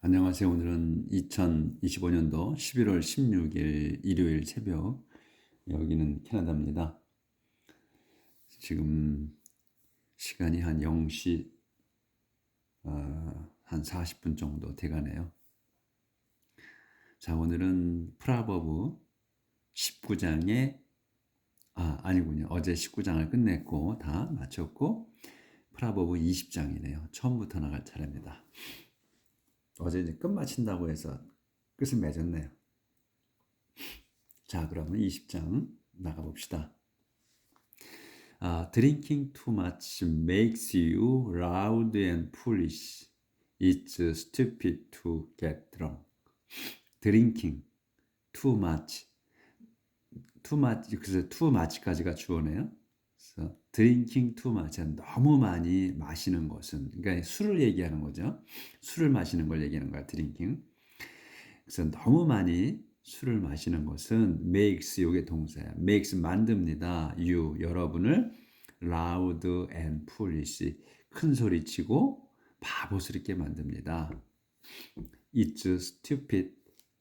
안녕하세요. 오늘은 2025년도 11월 16일 일요일 새벽, 여기는 캐나다입니다. 지금 시간이 한 0시 한 40분 정도 돼가네요. 자, 오늘은 프라버브 19장에 아니군요. 어제 19장을 끝냈고 다 마쳤고 프라버브 20장이네요. 처음부터 나갈 차례입니다. 어제 이제 끝 마친다고 해서 끝을 맺었네요. 자, 그러면 20장 나가봅시다. Drinking too much makes you loud and foolish. It's stupid to get drunk. Drinking too much. too much, 그래서 too much까지가 주어네요. 그래서 drinking too much, 너무 많이 마시는 것은, 그러니까 술을 얘기하는 거죠. 술을 마시는 걸 얘기하는 거야, drinking. 그래서 너무 많이 술을 마시는 것은 makes, 요게 동사야. makes 만듭니다. you, 여러분을 loud and foolish, 큰 소리치고 바보스럽게 만듭니다. It's stupid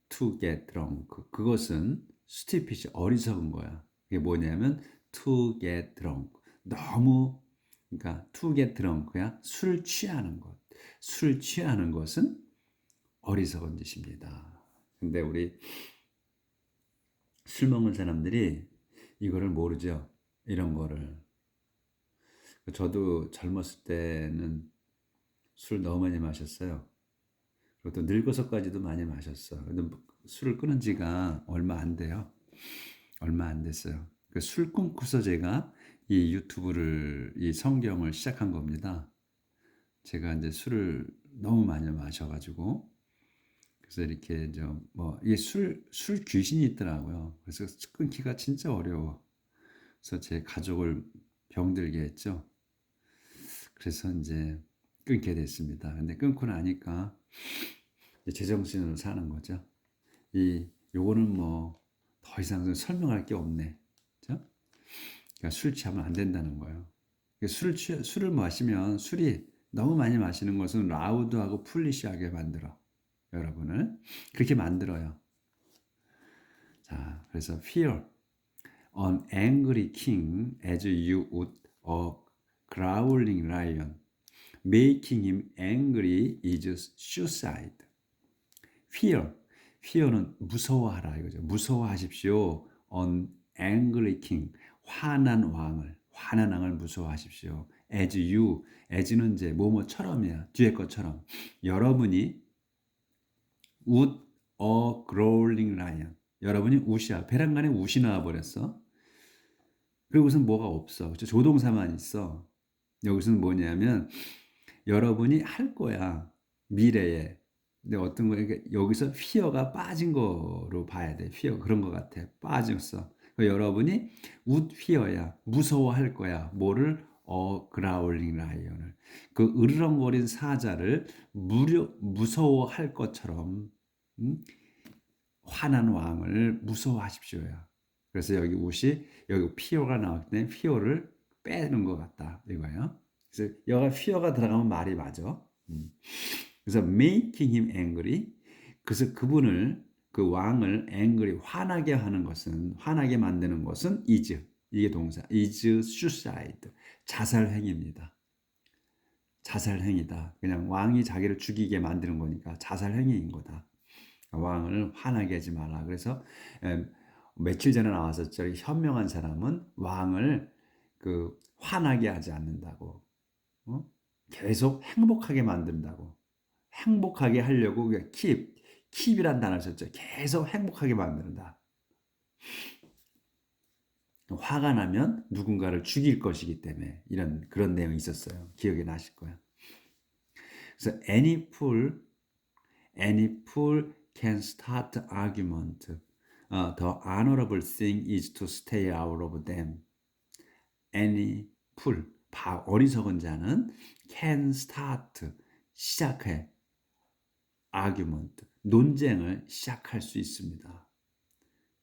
to get drunk. 그것은 stupid, 어리석은 거야. 그게 뭐냐면 to get drunk. 너무, 그러니까 to get drunk야, 술 취하는 것. 술 취하는 것은 어리석은 짓입니다. 근데 우리 술 먹는 사람들이 이거를 모르죠. 이런 거를. 저도 젊었을 때는 술 너무 많이 마셨어요. 그리고 또 늙어서까지도 많이 마셨어. 근데 술을 끊은 지가 얼마 안 돼요. 얼마 안 됐어요. 술 끊고서 제가 이 유튜브를, 이 성경을 시작한 겁니다. 제가 이제 술을 너무 많이 마셔가지고, 그래서 이렇게 이게 술 귀신이 있더라고요. 그래서 끊기가 진짜 어려워. 그래서 제 가족을 병들게 했죠. 그래서 이제 끊게 됐습니다. 근데 끊고 나니까 제정신으로 사는 거죠. 요거는 뭐 더 이상 설명할 게 없네. 그죠? 그러니까 술 취하면 안 된다는 거예요. 술을 마시면, 술이 너무 많이 마시는 것은 라우드하고 풀리시하게 만들어. 여러분을 그렇게 만들어요. 자, 그래서 fear an angry king as you would a growling lion. Making him angry is suicide. fear는 무서워하라 이거죠. 무서워하십시오. an angry king, 화난 왕을 무서워하십시오. as는 이제 뭐뭐처럼이야. 뒤에 것처럼. 여러분이 would a growling lion. 여러분이 웃이야. 베란간에 웃이 나와버렸어. 그리고선 뭐가 없어. 그렇죠? 조동사만 있어. 여기서는 뭐냐면 여러분이 할 거야. 미래에. 근데 어떤 거야? 그러니까 여기서 fear가 빠진 거로 봐야 돼. fear 그런 거 같아. 빠졌어. 그러니까 여러분이 would fear야. 무서워할 거야. 뭐를? growling lion을. 그 으르렁거린 사자를 무서워할 것처럼, 화난 왕을 무서워하십시오야. 그래서 여기 여기 fear가 나왔기 때문에 fear를 빼는 것 같다 이거예요. 그래서 여기 fear가 들어가면 말이 맞아. 그래서 making him angry. 그래서 그 왕을 angry, 화나게 만드는 것은 is, 이게 동사, is suicide, 자살행위입니다. 자살행위다. 그냥 왕이 자기를 죽이게 만드는 거니까 자살행위인 거다. 왕을 화나게 하지 말라. 그래서 며칠 전에 나왔었죠. 현명한 사람은 왕을 화나게 하지 않는다고. 계속 행복하게 만든다고. 행복하게 하려고 keep이란 단어를 썼죠. 계속 행복하게 만든다. 화가 나면 누군가를 죽일 것이기 때문에 그런 내용이 있었어요. 기억이 나실 거예요. 그래서 any fool can start argument. The honorable thing is to stay out of them. Any fool, 어리석은 자는 can start, 시작해. argument, 논쟁을 시작할 수 있습니다.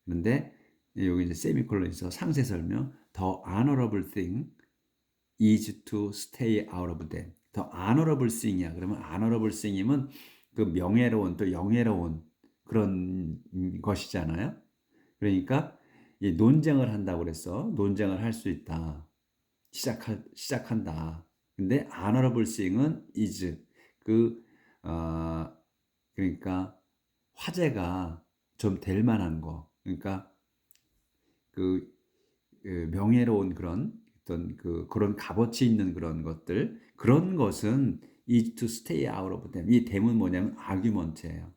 그런데 여기 이제 세미콜론 있어 상세 설명. The honorable thing is to stay out of them. The honorable thing이야. 그러면 honorable thing이면 그 명예로운 또 영예로운 그런 것이잖아요. 그러니까 이 논쟁을 한다고 그랬어. 논쟁을 할 수 있다. 시작한다. 근데 honorable thing은 is 그 어, 그러니까 화제가 좀 될 만한 거. 그러니까 그 명예로운 그런 어떤 그런 값어치 있는 그런 것들 그런 것은 is to stay out of them. 이 dem은 뭐냐면 argument예요.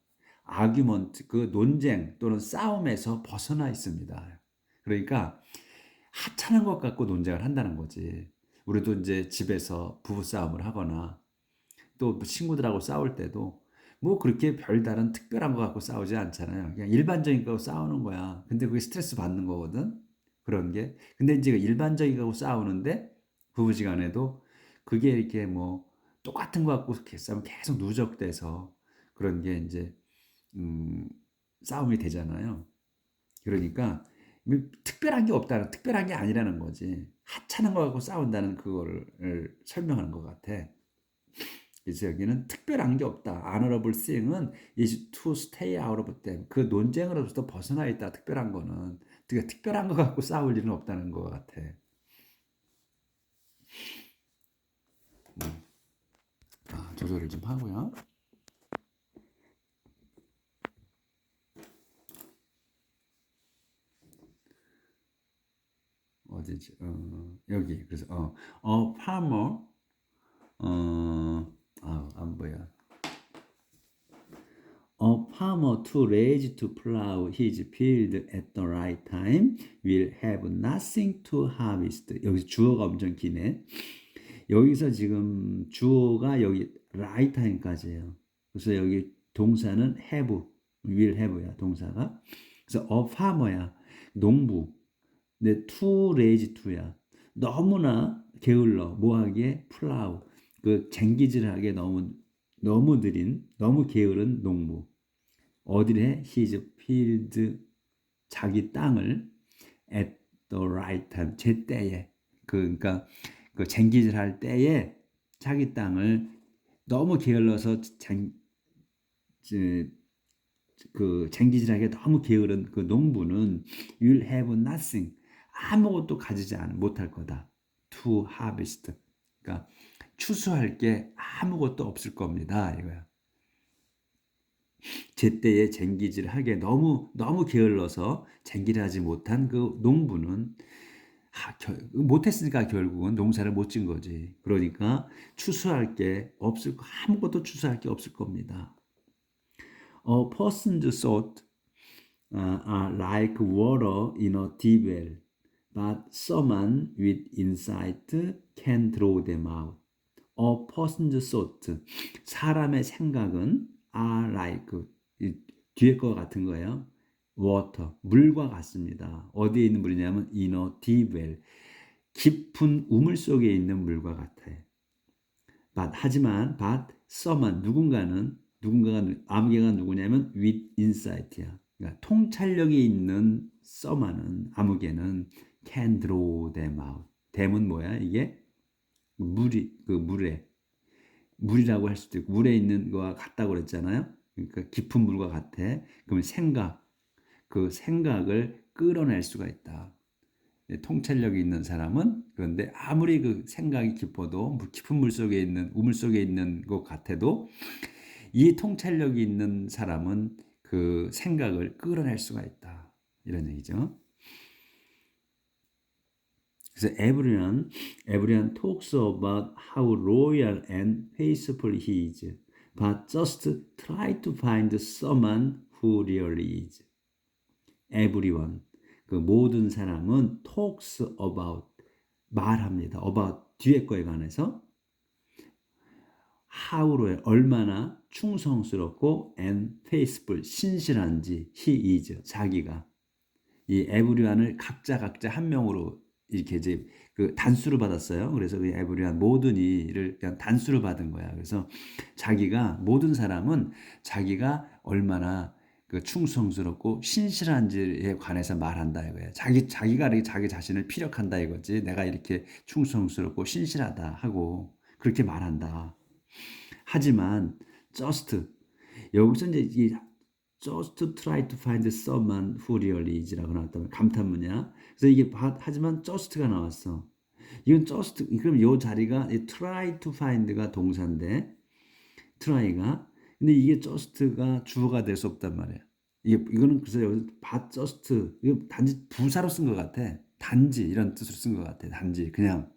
argument 그 논쟁 또는 싸움에서 벗어나 있습니다. 그러니까 하찮은 것 갖고 논쟁을 한다는 거지. 우리도 이제 집에서 부부 싸움을 하거나 또 친구들하고 싸울 때도 뭐 그렇게 별다른 특별한 거 갖고 싸우지 않잖아요. 그냥 일반적인 거 싸우는 거야. 근데 그게 스트레스 받는 거거든. 그런 게. 근데 이제 일반적인 거 싸우는데 부부지간에도 그게 이렇게 뭐 똑같은 거 갖고 이렇게 싸우면 계속 누적돼서 그런 게 이제 음, 싸움이 되잖아요. 그러니까 특별한 게 없다는 특별한 게 아니라는 거지. 하찮은 거 갖고 싸운다는 그거를 설명하는 것 같아. 그래서 여기는 특별한 게 없다. honorable thing은 is to stay out of them. 그 논쟁으로부터 벗어나 있다. 특별한 거는. 그러니까 특별한 거 갖고 싸울 일은 없다는 것 같아. 조절을 좀 하고요. 어디지? 여기. 그래서 farmer 안 보여. A farmer too lazy to plow his field at the right time will have nothing to harvest. 여기서 주어가 엄청 기네. 여기서 지금 주어가 여기 right time까지예요. 그래서 여기 동사는 have, will have야 동사가. 그래서 a farmer야 농부. 근데 too lazy to야 너무나 게을러 뭐하기에 plow 그 쟁기질하게 너무 느린 너무 게으른 농부. 어디를 해? His field 자기 땅을 at the right time 제때에 그러니까 그 쟁기질 할 때에 자기 땅을 너무 게을러서 그 쟁기질하게 너무 게으른 그 농부는 you'll have nothing 아무것도 가지지 못할 거다. to harvest 그러니까 추수할 게 아무것도 없을 겁니다. 이거야. 제때에 쟁기질하게 너무 게을러서 쟁기를 하지 못한 그 농부는 못했으니까 결국은 농사를 못 진 거지. 그러니까 추수할 게 아무것도 추수할 게 없을 겁니다. A person's thoughts are like water in a deep well, but someone with insight can draw them out. A person's thought, 사람의 생각은 are like, 뒤에 거 같은 거예요. water, 물과 같습니다. 어디에 있는 물이냐면 in a deep well, 깊은 우물 속에 있는 물과 같아요. 하지만 someone, 누군가가 아무개가 누구냐면 with insight야. 그러니까 통찰력이 있는 someone은 아무개는 can draw them out. them은 뭐야? 이게 물이라고 할 수도 있고 물에 있는 거와 같다고 그랬잖아요. 그러니까 깊은 물과 같아. 그러면 그 생각을 끌어낼 수가 있다. 통찰력이 있는 사람은 그런데 아무리 그 생각이 깊어도 깊은 물 속에 있는 우물 속에 있는 것 같아도 이 통찰력이 있는 사람은 그 생각을 끌어낼 수가 있다. 이런 얘기죠. 그래서 everyone talks about how loyal and faithful he is, but just try to find someone who really is. everyone, 그 모든 사람은 talks about, 말합니다. about, 뒤에 거에 관해서 how로의 얼마나 충성스럽고 and faithful, 신실한지 he is, 자기가. 이 everyone을 각자 한 명으로 이렇게 이제 그 단수를 받았어요. 그래서 그 everyone 모든 이를 그냥 단수를 받은 거야. 그래서 모든 사람은 자기가 얼마나 그 충성스럽고 신실한지에 관해서 말한다 이거예요. 자기가 자기 자신을 피력한다 이거지. 내가 이렇게 충성스럽고 신실하다 하고 그렇게 말한다. 하지만 just 여기서 이제 이 just to try to find someone who really is라고 나왔다면 감탄문이야. 그래서 이게 하지만 just가 나왔어. 이건 just 그럼 요 자리가 try to find가 동사인데 try가 근데 이게 just가 주어가 될 수 없단 말이야. 이거는 그래서 여기서 but just 이거 단지 부사로 쓴 것 같아. 단지 이런 뜻으로 쓴 것 같아. 단지 그냥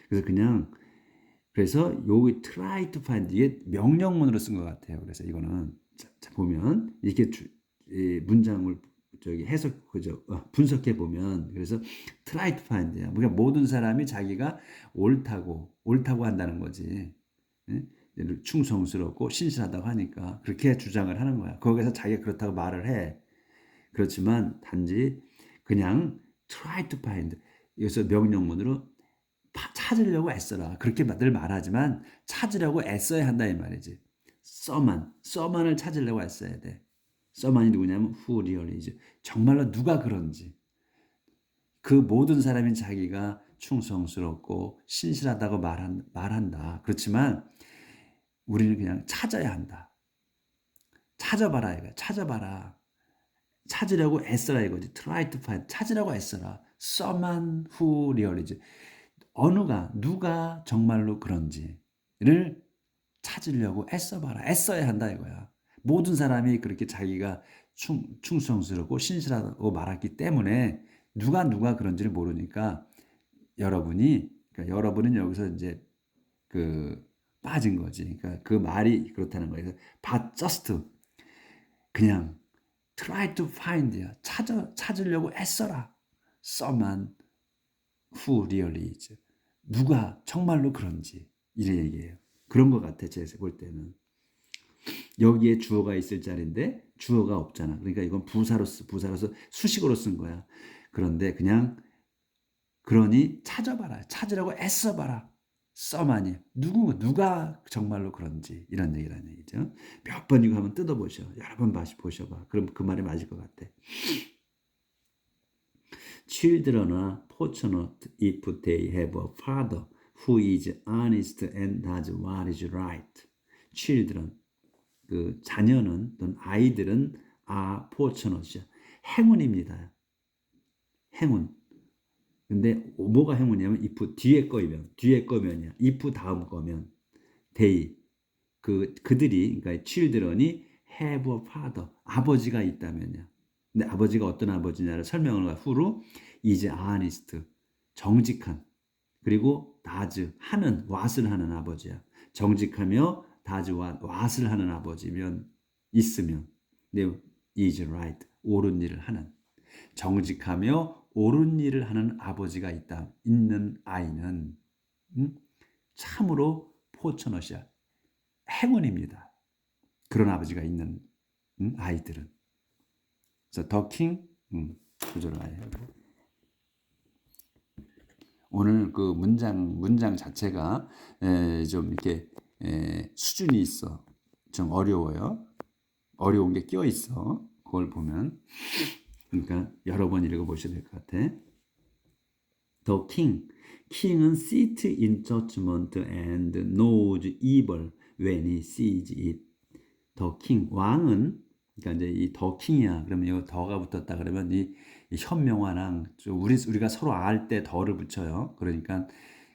그래서 그냥 그래서 여기 try to find 이게 명령문으로 쓴 것 같아요. 그래서 이거는 자 보면 이렇게 이 문장을 저기 해석 그죠 분석해 보면 그래서 try to find야. 그러니까 모든 사람이 자기가 옳다고 한다는 거지. 예? 충성스럽고 신실하다고 하니까 그렇게 주장을 하는 거야. 거기서 자기가 그렇다고 말을 해. 그렇지만 단지 그냥 try to find 여기서 명령문으로 찾으려고 애써라. 그렇게 늘 말하지만 찾으려고 애써야 한다 이 말이지. 써만을 찾으려고 애써야 돼. 써만이 누구냐면 who really is. 정말로 누가 그런지. 그 모든 사람이 자기가 충성스럽고 신실하다고 말한다. 그렇지만 우리는 그냥 찾아야 한다. 찾아봐라 이거야. 찾아봐라. 찾으려고 애써라 이거지. Try to find. 찾으려고 애써라. Someone who really is. 누가 정말로 그런지를 찾으려고 애써봐라. 애써야 한다 이거야. 모든 사람이 그렇게 자기가 충성스럽고 신실하다고 말했기 때문에 누가 그런지를 모르니까 그러니까 여러분은 여기서 이제 그 빠진 거지. 그러니까 그 말이 그렇다는 거예요. But just 그냥 try to find야. 찾으려고 애써라. someone who really is. 누가 정말로 그런지 이런 얘기예요. 그런 것 같아. 제가 볼 때는. 여기에 주어가 있을 자리인데 주어가 없잖아. 그러니까 이건 부사로서 수식어로 쓴 거야. 그런데 그냥 그러니 찾아봐라. 찾으려고 애써봐라. 써만이 누가 정말로 그런지 이런 얘기라는 얘기죠. 몇 번 이거 한번 뜯어보셔. 여러 번 보셔봐. 그럼 그 말이 맞을 것 같아. Children are fortunate if they have a father who is honest and does what is right. Children, 그 자녀는 또는 아이들은 are fortunate, 행운입니다. 행운. 근데 뭐가 행운이냐면 if 뒤에 거면이야. if 다음 거면 they 그들이 그러니까 children이 have a father 아버지가 있다면요. 근데 아버지가 어떤 아버지냐를 설명을 후로 is honest 정직한 그리고 does 하는 what을 하는 아버지야. 정직하며 does what을 하는 아버지면 있으면 근데 is right 옳은 일을 하는 정직하며 옳은 일을 하는 아버지가 있는 아이는 참으로 포천엇이야. 행운입니다. 그런 아버지가 있는 아이들은. 그래서 더킹 구조를 아예 하고 오늘 그 문장 자체가 좀 이렇게 수준이 있어. 좀 어려워요. 어려운 게 끼어 있어. 그걸 보면 그러니까 여러 번 읽어보셔야 될 것 같아. The king. king은 sit in judgment and knows evil when he sees it. The king. 왕은 그러니까 이제 이 the king이야. 그러면 이 더가 붙었다 그러면 이 현명화랑 우리가 서로 알 때 더를 붙여요. 그러니까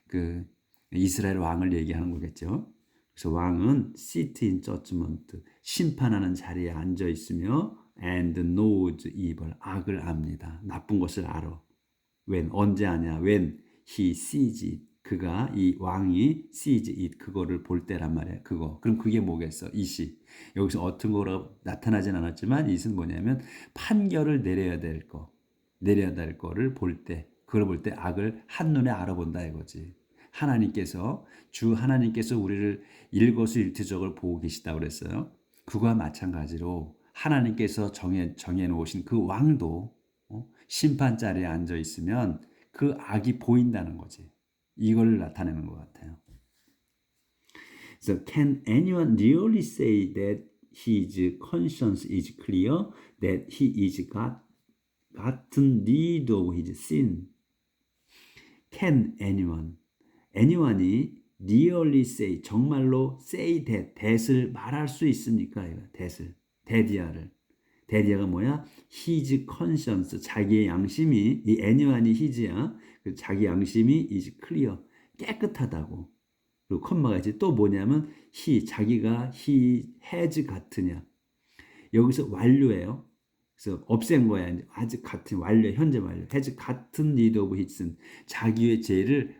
그 이스라엘 왕을 얘기하는 거겠죠. 그래서 왕은 sit in judgment 심판하는 자리에 앉아 있으며 and knows evil 악을 압니다. 나쁜 것을 알아. when 언제 아냐? when he sees it 그가 이 왕이 sees it 그거를 볼 때란 말이야. 그거. 그럼 그게 뭐겠어? it이. 여기서 어떤 거로 나타나진 않았지만 it은 뭐냐면 판결을 내려야 될 거를 볼 때, 그걸 볼 때 악을 한눈에 알아본다 이거지. 주 하나님께서 우리를 일거수일투족을 보고 계시다고 그랬어요. 그와 마찬가지로 하나님께서 정해 놓으신 그 왕도 심판 자리에 앉아 있으면 그 악이 보인다는 거지. 이걸 나타내는 것 같아요. So can anyone really say that his conscience is clear, that he is gotten rid of his sin? Can anyone이 nearly say 정말로 say that을 말할 수 있습니까? that을 대디아가 뭐야? his conscience 자기의 양심이 이 anyone his야. 자기 양심이 is clear 깨끗하다고. 그리고 컴마가 있지. 또 뭐냐면 자기가 he has 같으냐. 여기서 완료예요. 그래서 없앤 거야. 이제 아직 같은 완료 현재 완료. has 같은 need of his 자기의 죄를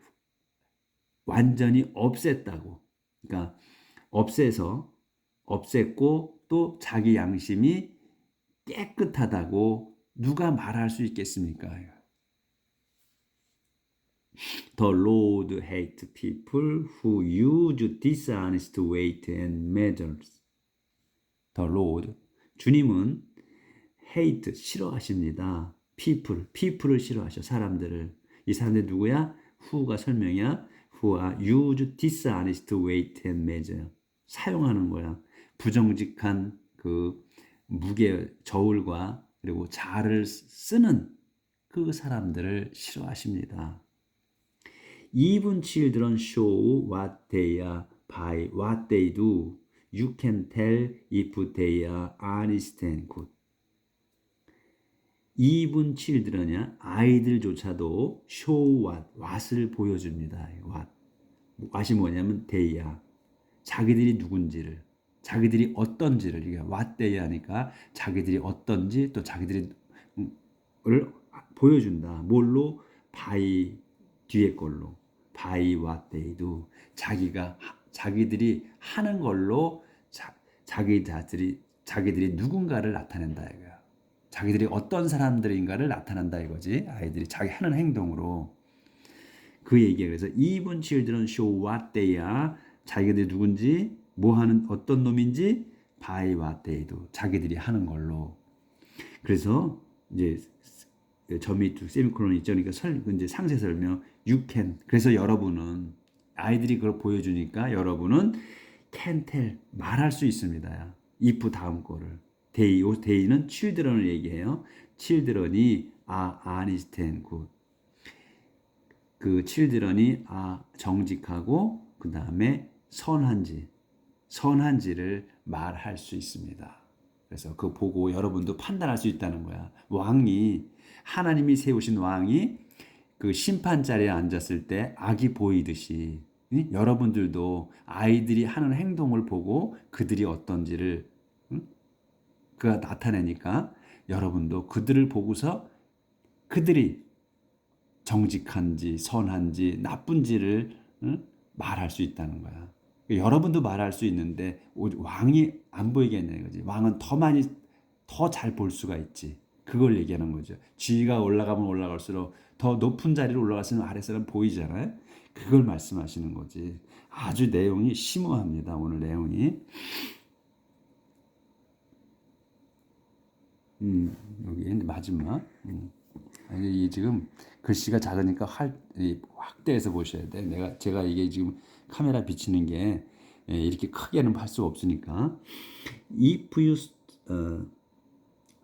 완전히 없앴다고. 그러니까 없앴고 또 자기 양심이 깨끗하다고 누가 말할 수 있겠습니까? The Lord hates people who use dishonest weight and measures. The Lord, 주님은 hate, 싫어하십니다. people을 싫어하셔, 사람들을. 이 사람들 누구야? who가 설명이야. who가 use dishonest weight and measure. 사용하는 거야. 부정직한 그 무게, 저울과 그리고 자를 쓰는 그 사람들을 싫어하십니다. Even children show what they are by what they do. You can tell if they are honest and good. Even children이야 아이들조차도 show what을 보여줍니다. what이 뭐냐면 they are 자기들이 누군지를 자기들이 어떤지를 이게 what they 하니까 자기들이 어떤지 또 자기들이 를 보여준다. 뭘로? by 뒤에 걸로 by what they do 자기들이 하는 걸로 자기들이 누군가를 나타낸다 이거야. 자기들이 어떤 사람들인가를 나타낸다 이거지. 아이들이 자기 하는 행동으로 그 얘기야. 그래서 even children show what they are 자기들이 누군지 뭐 하는 어떤 놈인지 by what they do 자기들이 하는 걸로. 그래서 이제 점이 세미콜론 있죠. 그러니까 이제 상세 설명 you can. 그래서 여러분은 아이들이 그걸 보여주니까 여러분은 can tell 말할 수 있습니다. if 다음 거를 day는 children을 얘기해요. children이 are honest and good. 그 children이 정직하고 그 다음에 선한지를 말할 수 있습니다. 그래서 그거 보고 여러분도 판단할 수 있다는 거야. 하나님이 세우신 왕이 그 심판 자리에 앉았을 때 악이 보이듯이 여러분들도 아이들이 하는 행동을 보고 그들이 어떤지를 그가 나타내니까 여러분도 그들을 보고서 그들이 정직한지 선한지 나쁜지를 말할 수 있다는 거야. 여러분도 말할 수 있는데 왕이 안 보이겠냐 이거지. 왕은 더 잘 볼 수가 있지. 그걸 얘기하는 거죠. 지위가 올라가면 올라갈수록 더 높은 자리로 올라갔으면 아랫사람 보이잖아요. 그걸 말씀하시는 거지. 아주 내용이 심오합니다. 오늘 내용이. 여기 마지막. 이 지금 글씨가 작으니까 확대해서 보셔야 돼. 제가 이게 지금 카메라 비치는 게 이렇게 크게는 할 수 없으니까. If you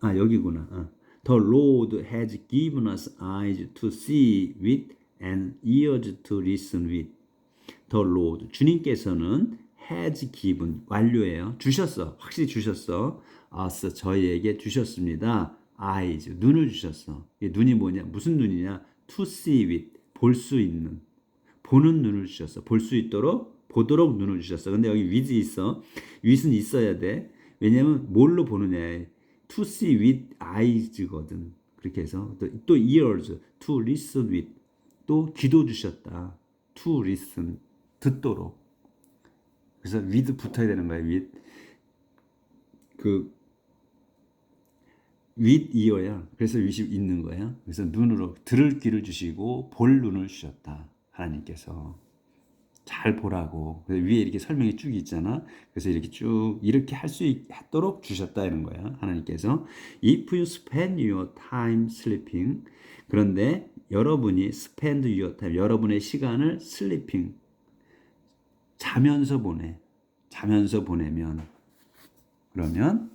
여기구나. The Lord has given us eyes to see with and ears to listen with. The Lord 주님께서는 has given 완료예요. 주셨어. 확실히 주셨어. us 저희에게 주셨습니다. eyes 눈을 주셨어. 눈이 뭐냐? 무슨 눈이냐? to see with 볼 수 있는 보는 눈을 주셨어. 볼 수 있도록 보도록 눈을 주셨어. 근데 여기 with 있어. with은 있어야 돼. 왜냐면 뭘로 보느냐? to see with eyes거든. 그렇게 해서 또 ears to listen with 또 귀도 주셨다. to listen 듣도록. 그래서 with 붙어야 되는 거야. with ear야. 그래서 with이 있는 거야. 그래서 눈으로 들을 귀를 주시고 볼 눈을 주셨다. 하나님께서 잘 보라고. 그래서 위에 이렇게 설명이 쭉 있잖아. 그래서 이렇게 쭉 이렇게 할 수 있도록 주셨다는 거야. 하나님께서 if you spend your time sleeping 그런데 여러분이 spend your time 여러분의 시간을 sleeping 자면서 보내면 그러면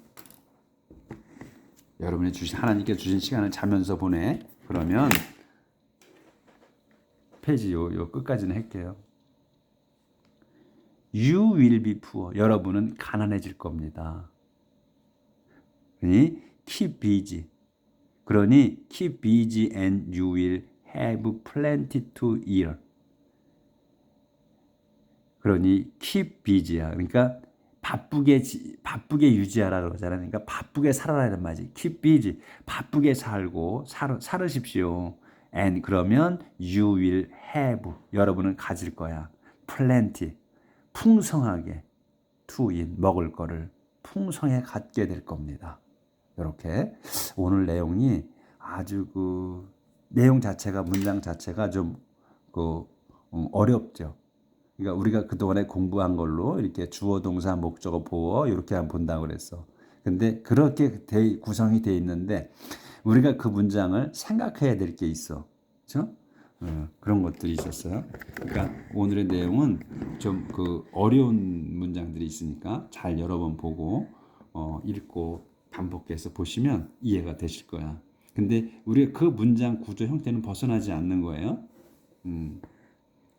여러분이 하나님께 주신 시간을 자면서 보내. 그러면 페이지 요 끝까지는 할게요. You will be poor. 여러분은 가난해질 겁니다. 그러니 keep busy. 그러니 keep busy and you will have plenty to eat. 그러니 keep busy야. 그러니까 바쁘게 유지하라 그러잖아요. 그러니까 바쁘게 살아라는 말이지. keep busy. 바쁘게 살고 살으십시오. And 그러면 you will have. 여러분은 가질 거야. plenty. 풍성하게 to eat. 먹을 거를 풍성하게 갖게 될 겁니다. 이렇게 오늘 내용이 아주 그 내용 자체가 문장 자체가 좀 어렵죠. 그러니까 우리가 그동안에 공부한 걸로 이렇게 주어 동사 목적어 보어 이렇게 한번 본다고 그랬어. 근데 그렇게 구성이 돼 있는데 우리가 그 문장을 생각해야 될 게 있어. 그렇죠? 그런 것들이 있었어요. 그러니까 오늘의 내용은 좀 그 어려운 문장들이 있으니까 잘 여러 번 보고 읽고 반복해서 보시면 이해가 되실 거야. 근데 우리가 그 문장 구조 형태는 벗어나지 않는 거예요.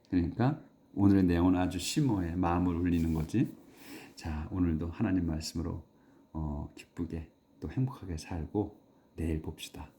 그러니까 오늘의 내용은 아주 심오해. 마음을 울리는 거지. 자, 오늘도 하나님 말씀으로 기쁘게 또 행복하게 살고 내일 봅시다.